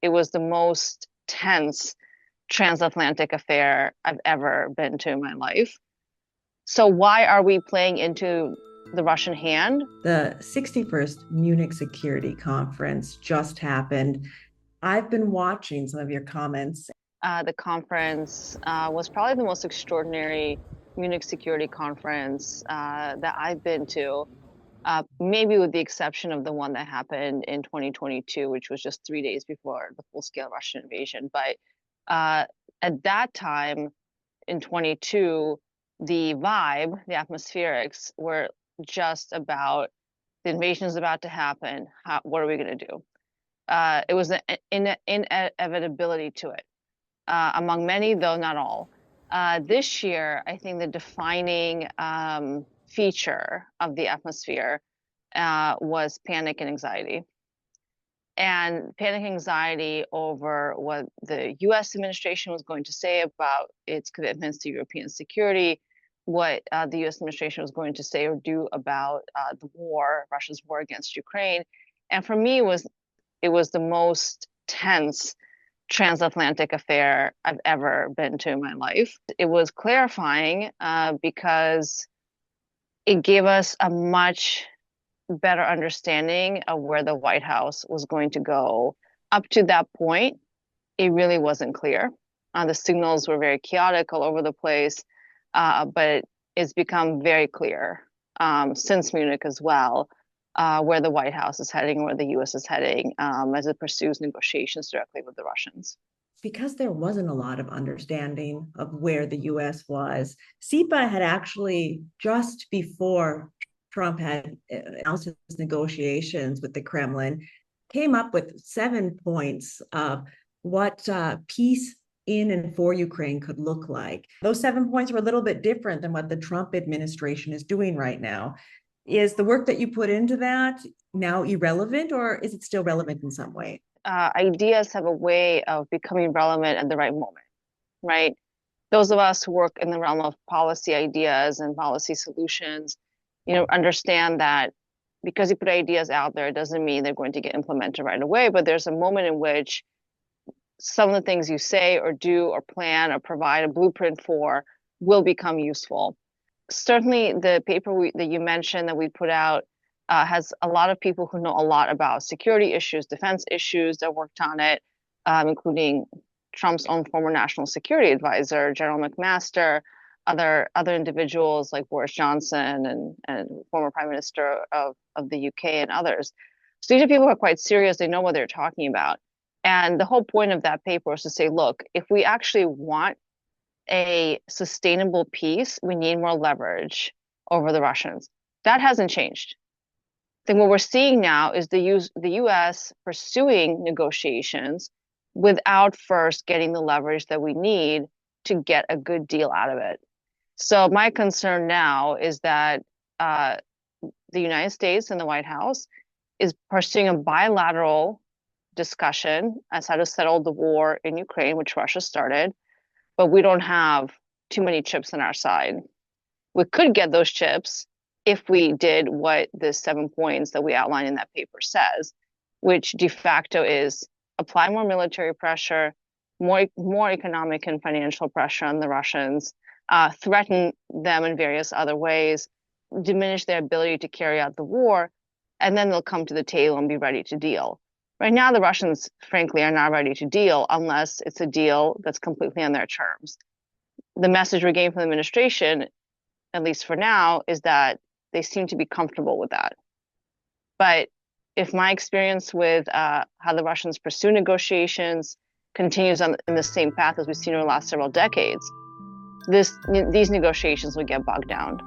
it was the most tense transatlantic affair I've ever been to in my life. So why are we playing into the Russian hand? The 61st Munich Security Conference just happened. I've been watching some of your comments. The conference was probably the most extraordinary Munich security conference that I've been to, maybe with the exception of the one that happened in 2022, which was just 3 days before the full-scale Russian invasion. But uh, at that time, in 22, the vibe, the atmospherics were just about the invasion is about to happen. What are we going to do? It was an inevitability to it, among many, though not all. This year, I think the defining feature of the atmosphere was panic and anxiety. And panic and anxiety over what the US administration was going to say about its commitments to European security, what the US administration was going to say or do about the war, Russia's war against Ukraine. And for me, it was the most tense transatlantic affair I've ever been to in my life. It was clarifying because it gave us a much better understanding of where the White House was going to go. Up to that point, it really wasn't clear. The signals were very chaotic all over the place, but it's become very clear since Munich as well, where the White House is heading, where the US is heading, as it pursues negotiations directly with the Russians. Because there wasn't a lot of understanding of where the US was, CEPA had actually, just before Trump had announced his negotiations with the Kremlin, came up with 7 points of what peace in and for Ukraine could look like. Those 7 points were a little bit different than what the Trump administration is doing right now. Is the work that you put into that now irrelevant, or is it still relevant in some way? Ideas have a way of becoming relevant at the right moment, right? Those of us who work in the realm of policy ideas and policy solutions, understand that because you put ideas out there, it doesn't mean they're going to get implemented right away, but there's a moment in which some of the things you say or do or plan or provide a blueprint for will become useful. Certainly, the paper that you mentioned that we put out has a lot of people who know a lot about security issues, defense issues that worked on it, including Trump's own former national security advisor, General McMaster, other individuals like Boris Johnson and former Prime Minister of the UK and others. So these are people who are quite serious. They know what they're talking about. And the whole point of that paper is to say, look, if we actually want a sustainable peace, we need more leverage over the Russians. That hasn't changed. Then what we're seeing now is the US pursuing negotiations without first getting the leverage that we need to get a good deal out of it. So my concern now is that the United States and the White House is pursuing a bilateral discussion as how to settle the war in Ukraine, which Russia started, but we don't have too many chips on our side. We could get those chips if we did what the 7 points that we outline in that paper says, which de facto is apply more military pressure, more economic and financial pressure on the Russians, threaten them in various other ways, diminish their ability to carry out the war, and then they'll come to the table and be ready to deal. Right now, the Russians, frankly, are not ready to deal unless it's a deal that's completely on their terms. The message we're getting from the administration, at least for now, is that they seem to be comfortable with that. But if my experience with how the Russians pursue negotiations continues in the same path as we've seen over the last several decades, these negotiations will get bogged down.